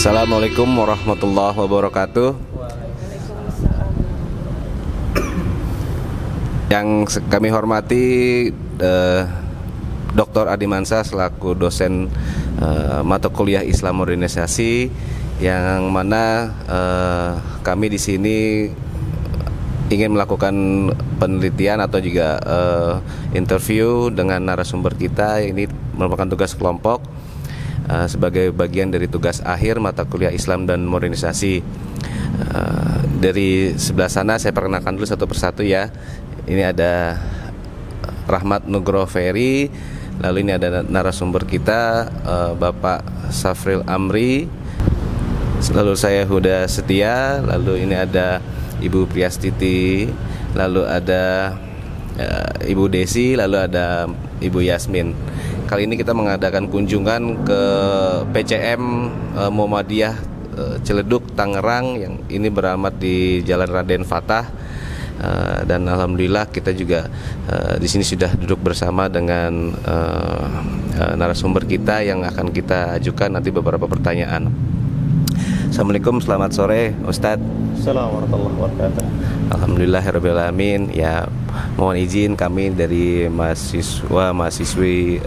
Assalamualaikum warahmatullahi wabarakatuh. Yang kami hormati Dr. Adi Mansa selaku dosen mata kuliah Islam Modernisasi, yang mana kami di sini ingin melakukan penelitian atau juga interview dengan narasumber kita. Ini merupakan tugas kelompok sebagai bagian dari tugas akhir mata kuliah Islam dan Modernisasi. Dari sebelah sana saya perkenalkan dulu satu persatu ya. Ini ada Rahmat Nugroho Ferry, lalu ini ada narasumber kita Bapak Safril Amri, lalu saya Huda Setia, lalu ini ada Ibu Priastiti, lalu ada Ibu Desi, lalu ada Ibu Yasmin. Kali ini kita mengadakan kunjungan ke PCM Muhammadiyah Ciledug, Tangerang, yang ini beralamat di Jalan Raden Fatah. Dan alhamdulillah kita juga di sini sudah duduk bersama dengan narasumber kita yang akan kita ajukan nanti beberapa pertanyaan. Assalamualaikum, selamat sore Ustadz. Assalamualaikum warahmatullahi wabarakatuh. Alhamdulillahirrabbilalamin. Ya, mohon izin kami dari mahasiswi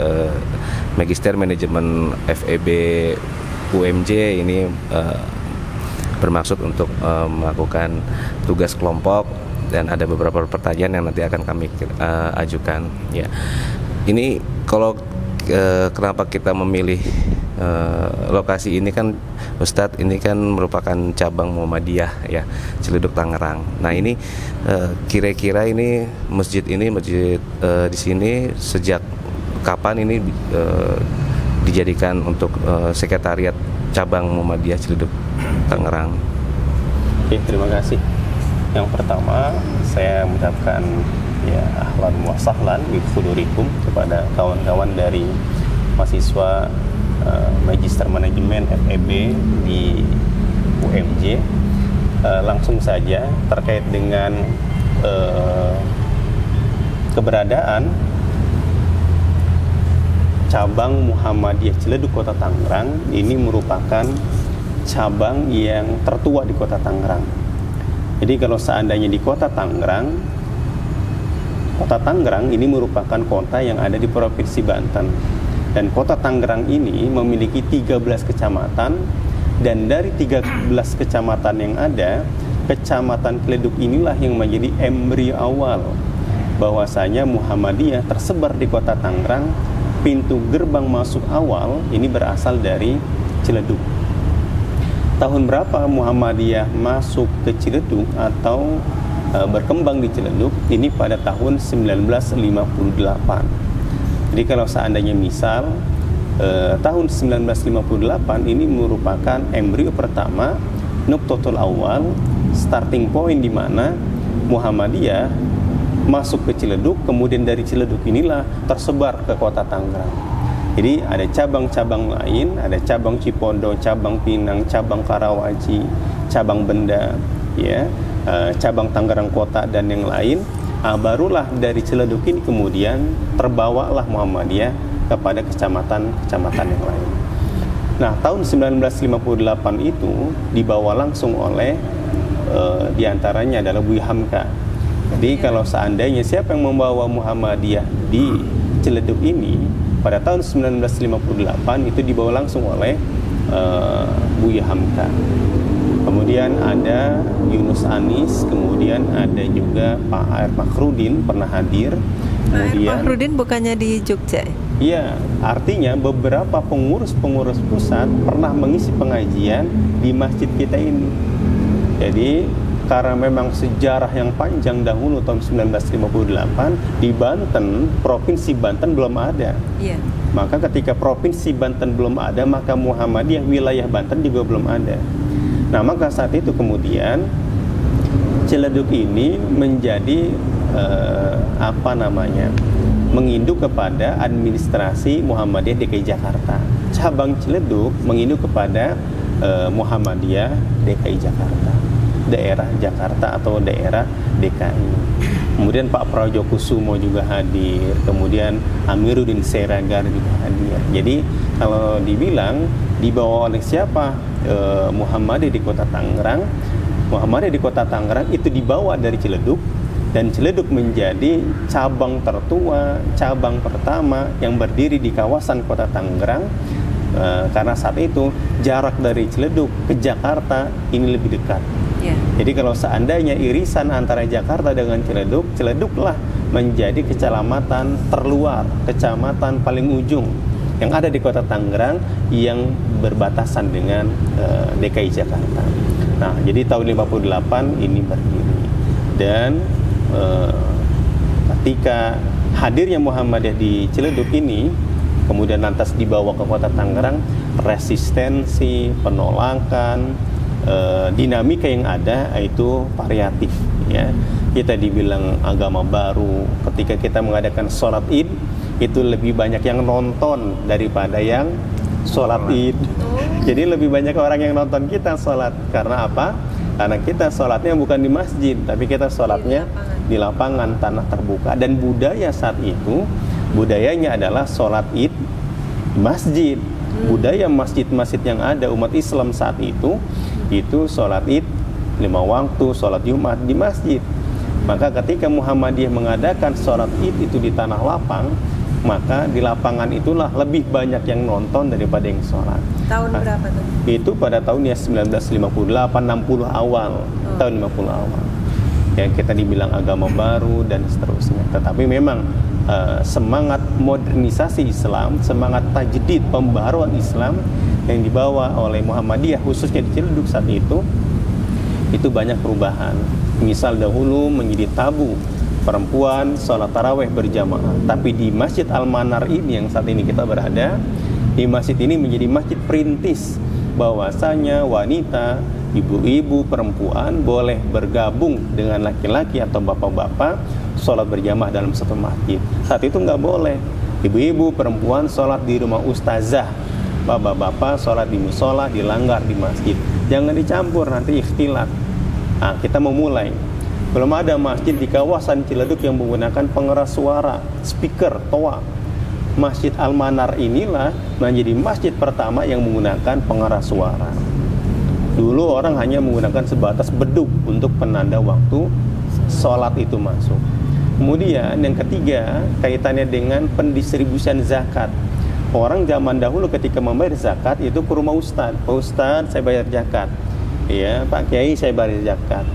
Magister Manajemen FEB UMJ ini bermaksud untuk melakukan tugas kelompok, dan ada beberapa pertanyaan yang nanti akan kami ajukan. Ya, ini kalau kenapa kita memilih lokasi ini kan Ustadz, ini kan merupakan cabang Muhammadiyah ya, Ciledug Tangerang. Nah ini kira-kira ini masjid di sini sejak kapan ini dijadikan untuk sekretariat cabang Muhammadiyah Ciledug Tangerang? Oke, terima kasih. Yang pertama, saya mengucapkan ya ahlan wa sahlan bihudurikum kepada kawan-kawan dari mahasiswa Magister Manajemen FEB di UMJ. Langsung saja terkait dengan keberadaan cabang Muhammadiyah Ciledug Kota Tangerang, ini merupakan cabang yang tertua di Kota Tangerang. Jadi kalau seandainya di Kota Tangerang ini merupakan kota yang ada di Provinsi Banten. Dan Kota Tangerang ini memiliki 13 kecamatan, dan dari 13 kecamatan yang ada, Kecamatan Ciledug inilah yang menjadi embrio awal bahwasanya Muhammadiyah tersebar di Kota Tangerang. Pintu gerbang masuk awal ini berasal dari Ciledug. Tahun berapa Muhammadiyah masuk ke Ciledug atau berkembang di Ciledug? Ini pada tahun 1958. Jadi kalau seandainya misal tahun 1958 ini merupakan embrio pertama, nuqtatul awal, starting point di mana Muhammadiyah masuk ke Ciledug, kemudian dari Ciledug inilah tersebar ke Kota Tangerang. Jadi ada cabang-cabang lain, ada cabang Cipondo, cabang Pinang, cabang Karawaci, cabang Benda, ya, cabang Tangerang Kota dan yang lain. Barulah dari Ciledug ini kemudian terbawalah Muhammadiyah kepada kecamatan-kecamatan yang lain. Nah, tahun 1958 itu dibawa langsung oleh diantaranya adalah Buya Hamka. Jadi kalau seandainya siapa yang membawa Muhammadiyah di Ciledug ini pada tahun 1958 itu dibawa langsung oleh Buya Hamka. Kemudian ada Yunus Anis, kemudian ada juga Pak Air Makhrudin pernah hadir. Kemudian Pak Makhrudin bukannya di Jogja? Iya, artinya beberapa pengurus-pengurus pusat pernah mengisi pengajian di masjid kita ini. Jadi karena memang sejarah yang panjang dahulu tahun 1958 di Banten, Provinsi Banten belum ada. Iya. Maka ketika Provinsi Banten belum ada, maka Muhammadiyah wilayah Banten juga belum ada. Nah, maka saat itu kemudian Ciledug ini menjadi menginduk kepada administrasi Muhammadiyah DKI Jakarta. Cabang Ciledug menginduk kepada Muhammadiyah DKI Jakarta, daerah Jakarta atau daerah DKI. Kemudian Pak Prajokusumo juga hadir, kemudian Amiruddin Seragar juga hadir. Jadi kalau dibilang Dibawa oleh siapa? Muhammadiyah di Kota Tangerang. Muhammadiyah di Kota Tangerang itu dibawa dari Ciledug, dan Ciledug menjadi cabang tertua, cabang pertama yang berdiri di kawasan Kota Tangerang. Karena saat itu jarak dari Ciledug ke Jakarta ini lebih dekat. Jadi kalau seandainya irisan antara Jakarta dengan Ciledug, Cileduglah menjadi kecamatan terluar, kecamatan paling ujung yang ada di Kota Tangerang yang berbatasan dengan DKI Jakarta. Nah, jadi tahun 58 ini berdiri. Dan ketika hadirnya Muhammadiyah di Ciledug ini, kemudian lantas dibawa ke Kota Tangerang, resistensi, penolakan, dinamika yang ada itu variatif, ya. Kita dibilang agama baru. Ketika kita mengadakan sholat Id, itu lebih banyak yang nonton daripada yang sholat Id. Jadi lebih banyak orang yang nonton kita sholat. Karena apa? Karena kita sholatnya bukan di masjid, tapi kita sholatnya di lapangan tanah terbuka. Dan budaya saat itu, budayanya adalah sholat Id di masjid. Budaya masjid-masjid yang ada umat Islam saat itu sholat Id 5 waktu, sholat Jumat di masjid. Maka ketika Muhammadiyah mengadakan sholat Id itu di tanah lapang, maka di lapangan itulah lebih banyak yang nonton daripada yang sholat. Tahun berapa tuh? Itu pada tahun 1958, 60 awal, tahun 50 awal. Ya, kita dibilang agama baru dan seterusnya. Tetapi memang semangat modernisasi Islam, semangat tajdid pembaharuan Islam yang dibawa oleh Muhammadiyah khususnya di Ciledug saat itu banyak perubahan. Misal dahulu menjadi tabu perempuan sholat taraweh berjamaah, tapi di Masjid Al-Manar ini yang saat ini kita berada, di masjid ini menjadi masjid perintis bahwasanya wanita, ibu-ibu, perempuan boleh bergabung dengan laki-laki atau bapak-bapak sholat berjamaah dalam satu masjid. Saat itu nggak boleh. Ibu-ibu, perempuan sholat di rumah ustazah, bapak-bapak sholat di musola, dilanggar di masjid. Jangan dicampur, nanti ikhtilat. Nah, kita memulai. Belum ada masjid di kawasan Ciledug yang menggunakan pengeras suara, speaker, toa. Masjid Al-Manar inilah menjadi masjid pertama yang menggunakan pengeras suara. Dulu orang hanya menggunakan sebatas beduk untuk penanda waktu sholat itu masuk. Kemudian yang ketiga, kaitannya dengan pendistribusian zakat. Orang zaman dahulu ketika membayar zakat itu ke rumah ustadz. Pak ustadz, saya bayar zakat. Ya, Pak Kiai, saya bayar zakat.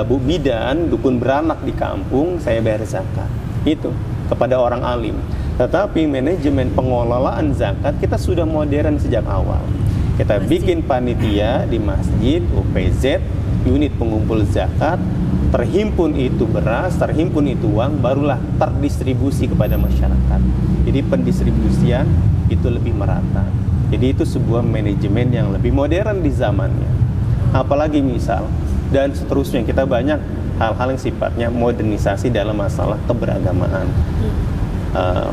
Bu bidan, dukun beranak di kampung, saya bayar zakat. Itu kepada orang alim. Tetapi manajemen pengelolaan zakat kita sudah modern sejak awal. Kita bikin panitia di masjid, UPZ, unit pengumpul zakat, terhimpun itu beras, terhimpun itu uang, barulah terdistribusi kepada masyarakat. Jadi pendistribusian itu lebih merata. Jadi itu sebuah manajemen yang lebih modern di zamannya. Apalagi misal, dan seterusnya, kita banyak hal-hal yang sifatnya modernisasi dalam masalah keberagamaan.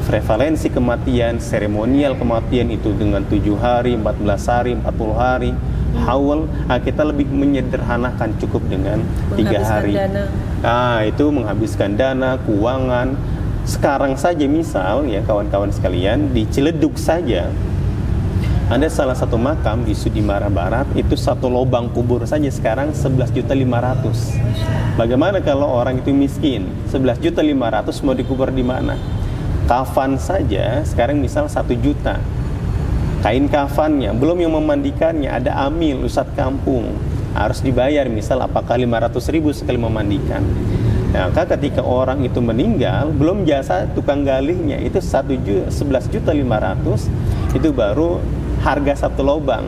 Prevalensi kematian, seremonial kematian itu dengan 7 hari, 14 hari, 40 hari, haul, kita lebih menyederhanakan, cukup dengan 3 hari. Itu menghabiskan dana, keuangan. Sekarang saja misal ya kawan-kawan sekalian, di Ciledug saja ada salah satu makam di Sudimara Barat, itu satu lubang kubur saja sekarang 11.500.000. Bagaimana kalau orang itu miskin? 11.500.000 mau dikubur di mana? Kafan saja sekarang misal 1 juta. Kain kafannya, belum yang memandikannya, ada amil, ustadz kampung, harus dibayar misal apakah 500.000 sekali memandikan. Nah, ketika orang itu meninggal, belum jasa tukang galihnya, itu 11.500.000, itu baru harga satu lubang.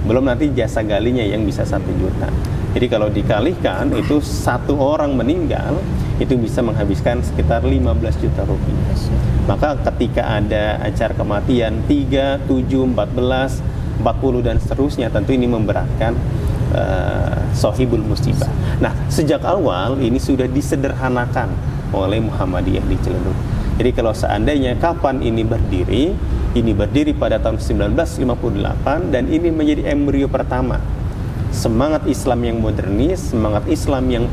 Belum nanti jasa galinya yang bisa 1 juta. Jadi kalau dikalikan, itu satu orang meninggal, itu bisa menghabiskan sekitar 15 juta rupiah. Maka ketika ada acara kematian 3, 7, 14, 40 dan seterusnya, tentu ini memberatkan sohibul musibah. Nah, sejak awal ini sudah disederhanakan oleh Muhammadiyah di Ciledug. Jadi kalau seandainya kapan ini berdiri pada tahun 1958, dan ini menjadi embrio pertama semangat Islam yang modernis, semangat Islam yang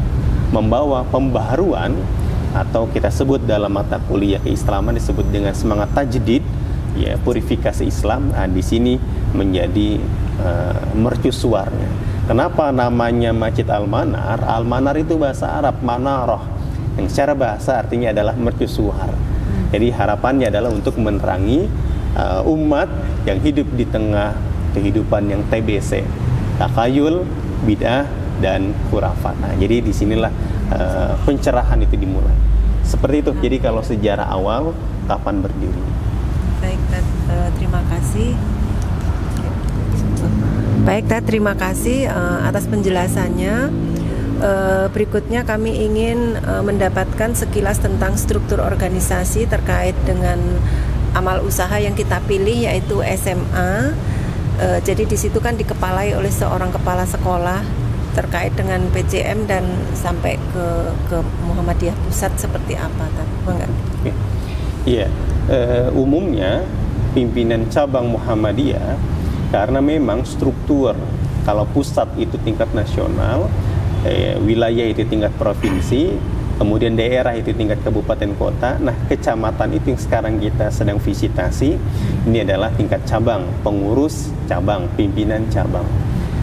membawa pembaharuan, atau kita sebut dalam mata kuliah keislaman disebut dengan semangat tajdid, ya, purifikasi Islam. Di sini menjadi mercusuarnya. Kenapa namanya Masjid Al-Manar? Al-Manar itu bahasa Arab, manarah, yang secara bahasa artinya adalah mercusuar. Jadi harapannya adalah untuk menerangi umat yang hidup di tengah kehidupan yang TBC, takayul, bid'ah, dan khurafat. Nah, jadi disinilah pencerahan itu dimulai. Seperti itu. Jadi kalau sejarah awal kapan berdiri. Baik, terima kasih. Baik, terima kasih atas penjelasannya. Berikutnya kami ingin mendapatkan sekilas tentang struktur organisasi terkait dengan amal usaha yang kita pilih, yaitu SMA. Jadi di situ kan dikepalai oleh seorang kepala sekolah terkait dengan PCM dan sampai ke Muhammadiyah Pusat seperti apa, Bang? Iya, umumnya pimpinan cabang Muhammadiyah, karena memang struktur kalau pusat itu tingkat nasional, wilayah itu tingkat provinsi, kemudian daerah itu tingkat kabupaten kota. Nah, kecamatan itu yang sekarang kita sedang visitasi, ini adalah tingkat cabang, pengurus cabang, pimpinan cabang.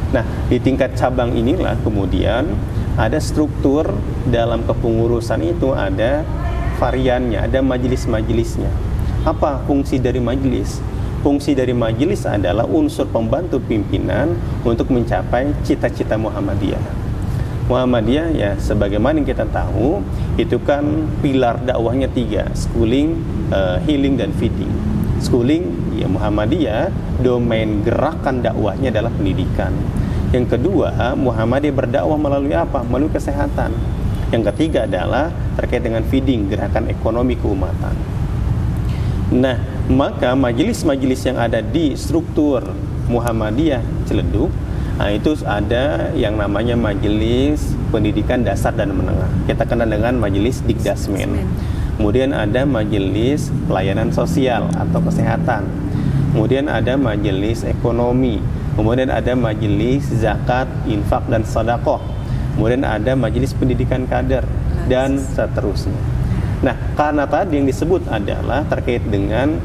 Nah, di tingkat cabang inilah kemudian ada struktur dalam kepengurusan itu, ada variannya, ada majelis-majelisnya. Apa fungsi dari majelis? Fungsi dari majelis adalah unsur pembantu pimpinan untuk mencapai cita-cita Muhammadiyah. Muhammadiyah ya sebagaimana yang kita tahu itu kan pilar dakwahnya 3, schooling, healing, dan feeding. Schooling ya Muhammadiyah, domain gerakan dakwahnya adalah pendidikan. Yang kedua, Muhammadiyah berdakwah melalui apa? Melalui kesehatan. Yang ketiga adalah terkait dengan feeding, gerakan ekonomi keumatan. Nah, maka majelis-majelis yang ada di struktur Muhammadiyah Ciledug, nah itu ada yang namanya Majelis Pendidikan Dasar dan Menengah. Kita kenal dengan Majelis Dikdasmen. Kemudian ada Majelis Pelayanan Sosial atau Kesehatan. Kemudian ada Majelis Ekonomi. Kemudian ada Majelis Zakat, Infak, dan Sedekah. Kemudian ada Majelis Pendidikan Kader dan seterusnya. Nah, karena tadi yang disebut adalah terkait dengan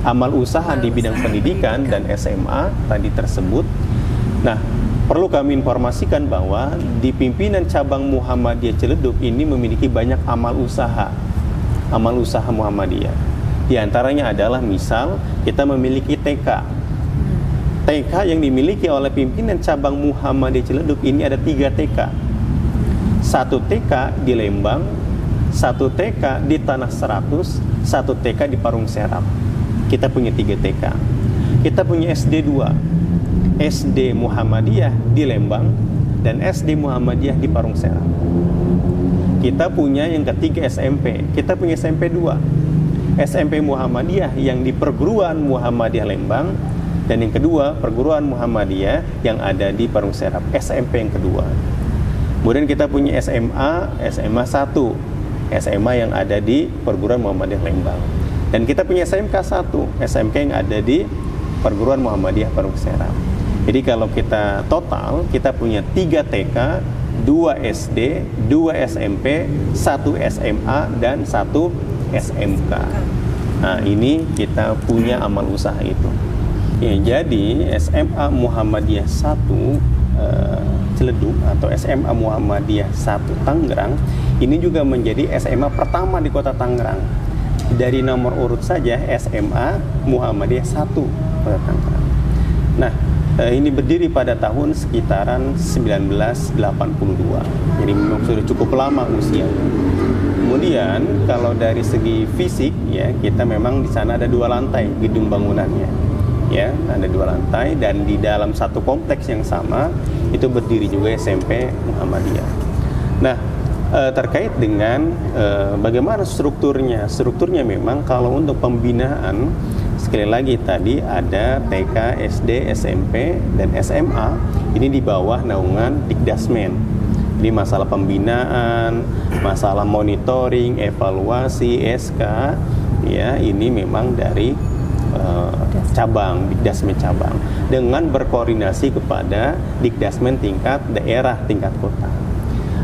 amal usaha di bidang pendidikan dan SMA tadi tersebut. Nah, perlu kami informasikan bahwa di pimpinan cabang Muhammadiyah Ciledug ini memiliki banyak amal usaha Muhammadiyah. Di antaranya adalah misal kita memiliki TK yang dimiliki oleh pimpinan cabang Muhammadiyah Ciledug ini ada 3 TK. 1 TK di Lembang, 1 TK di Tanah 100, 1 TK di Parung Serap. Kita punya 3 TK. Kita punya SD 2, SD Muhammadiyah di Lembang dan SD Muhammadiyah di Parung Serap. Kita punya yang ketiga SMP. Kita punya SMP 2, SMP Muhammadiyah yang di Perguruan Muhammadiyah Lembang, dan yang kedua Perguruan Muhammadiyah yang ada di Parung Serap, SMP yang kedua. Kemudian kita punya SMA 1, SMA yang ada di Perguruan Muhammadiyah Lembang. Dan kita punya SMK 1, SMK yang ada di Perguruan Muhammadiyah Parung Serap. Jadi kalau kita total, kita punya 3 TK, 2 SD, 2 SMP, 1 SMA, dan 1 SMK. Nah, ini kita punya amal usaha itu. Ya, jadi SMA Muhammadiyah 1 Ciledug atau SMA Muhammadiyah 1 Tangerang ini juga menjadi SMA pertama di kota Tangerang. Dari nomor urut saja SMA Muhammadiyah 1 kota Tangerang. Nah, ini berdiri pada tahun sekitaran 1982. Jadi memang sudah cukup lama usianya. Kemudian kalau dari segi fisik ya, kita memang di sana ada 2 lantai gedung bangunannya. Ya, ada 2 lantai dan di dalam satu kompleks yang sama itu berdiri juga SMP Muhammadiyah. Nah, terkait dengan bagaimana strukturnya memang kalau untuk pembinaan sekali lagi tadi ada TK, SD, SMP, dan SMA ini di bawah naungan Dikdasmen. Jadi masalah pembinaan, masalah monitoring, evaluasi, SK ya ini memang dari cabang, Dikdasmen cabang dengan berkoordinasi kepada Dikdasmen tingkat daerah, tingkat kota.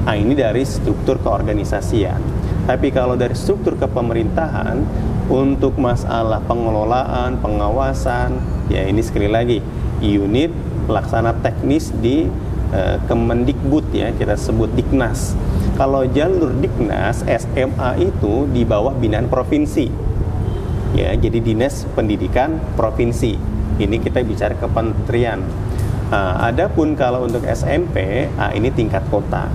Nah, ini dari struktur keorganisasian. Tapi kalau dari struktur kepemerintahan Untuk masalah pengelolaan, pengawasan, ya ini sekali lagi unit pelaksana teknis di Kemendikbud, ya kita sebut Diknas. Kalau jalur Diknas, SMA itu di bawah binaan provinsi, ya jadi Dinas Pendidikan Provinsi. Ini kita bicara kementerian. Adapun kalau untuk SMP, ini tingkat kota.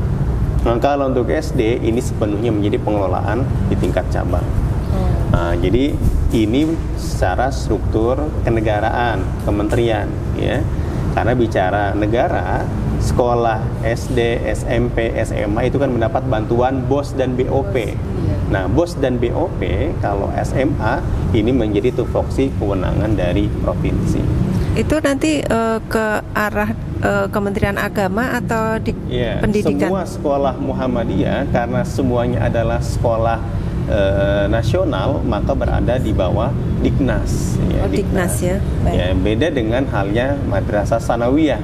Nah, kalau untuk SD ini sepenuhnya menjadi pengelolaan di tingkat cabang. Jadi ini secara struktur kenegaraan, kementerian, ya. Karena bicara negara, sekolah SD, SMP, SMA itu kan mendapat bantuan BOS dan BOP. Nah, BOS dan BOP kalau SMA ini menjadi tupoksi kewenangan dari provinsi. Itu nanti ke arah Kementerian Agama atau di pendidikan? Semua sekolah Muhammadiyah karena semuanya adalah sekolah nasional, maka berada di bawah Diknas. Ya, Diknas ya. Baik. Ya, beda dengan halnya madrasah sanawiyah.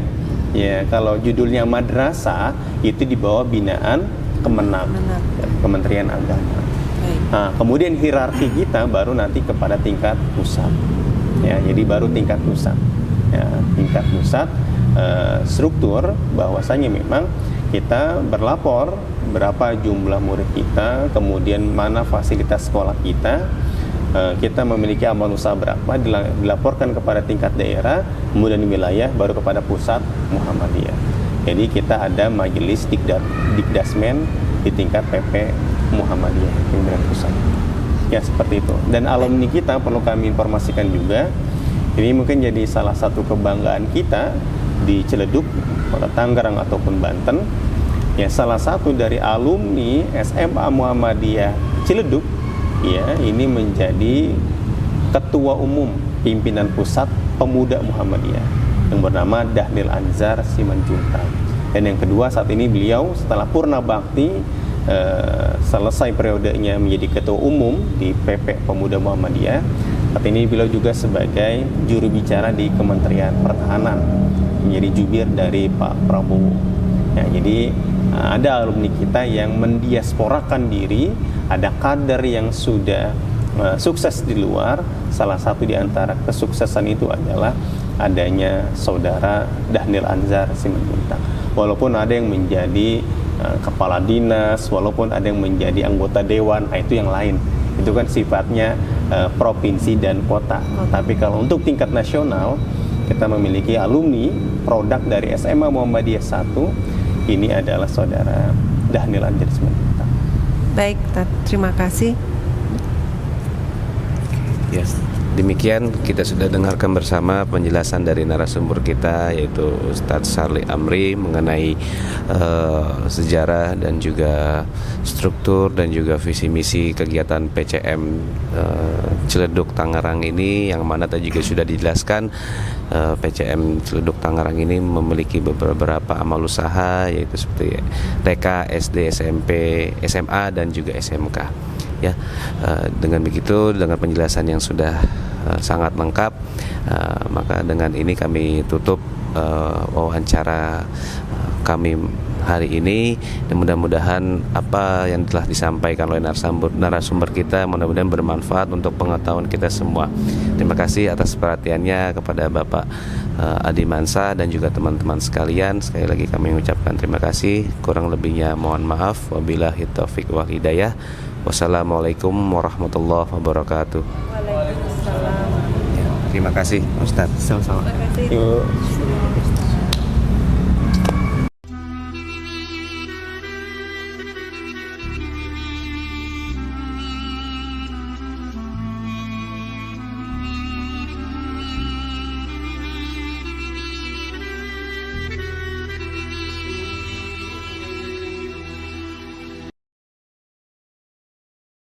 Ya, kalau judulnya madrasah itu di bawah binaan Kemenag, Kementerian Agama. Baik. Nah, kemudian hierarki kita baru nanti kepada tingkat pusat. Ya, jadi baru tingkat pusat. Ya, tingkat pusat struktur bahwasanya memang kita berlapor berapa jumlah murid kita, kemudian mana fasilitas sekolah kita. Kita memiliki amal usaha berapa, dilaporkan kepada tingkat daerah, kemudian di wilayah, baru kepada pusat Muhammadiyah. Jadi kita ada majelis Dikdasmen di tingkat PP Muhammadiyah, pimpinan pusat. Ya seperti itu. Dan alumni kita perlu kami informasikan juga, ini mungkin jadi salah satu kebanggaan kita di Ciledug, Kota Tangerang ataupun Banten. Ya salah satu dari alumni SMA Muhammadiyah Ciledug, ya ini menjadi ketua umum pimpinan pusat pemuda Muhammadiyah yang bernama Dahnil Anzar Simanjuntak. Dan yang kedua, saat ini beliau setelah purna bakti selesai periodenya menjadi ketua umum di PP Pemuda Muhammadiyah, saat ini beliau juga sebagai juru bicara di Kementerian Pertahanan, menjadi jubir dari Pak Prabowo. Ya, jadi ada alumni kita yang mendiasporakan diri, ada kader yang sudah sukses di luar. Salah satu di antara kesuksesan itu adalah adanya saudara Dahnil Anzar Simanjuntak. Walaupun ada yang menjadi kepala dinas, walaupun ada yang menjadi anggota dewan, itu yang lain. Itu kan sifatnya provinsi dan kota. Tapi kalau untuk tingkat nasional, kita memiliki alumni produk dari SMA Muhammadiyah 1. Ini adalah saudara Dahnil Anzar Simanjuntak. Baik, terima kasih. Yes. Demikian kita sudah dengarkan bersama penjelasan dari narasumber kita, yaitu Ustadz Sarli Amri, mengenai sejarah dan juga struktur dan juga visi misi kegiatan PCM Ciledug Tangerang ini, yang mana tadi juga sudah dijelaskan. PCM Ciledug Tangerang ini memiliki beberapa amal usaha, yaitu seperti TK, SD, SMP, SMA dan juga SMK. Ya, dengan begitu, dengan penjelasan yang sudah sangat lengkap, maka dengan ini kami tutup wawancara kami hari ini. Dan mudah-mudahan apa yang telah disampaikan oleh narasumber kita mudah-mudahan bermanfaat untuk pengetahuan kita semua. Terima kasih atas perhatiannya kepada Bapak Adi Mansa dan juga teman-teman sekalian. Sekali lagi kami mengucapkan terima kasih. Kurang lebihnya mohon maaf. Wabillahi taufiq wal hidayah. Wassalamualaikum warahmatullahi wabarakatuh. Waalaikumsalam. Terima kasih Ustadz. Sama-sama. Terima kasih. Yuk.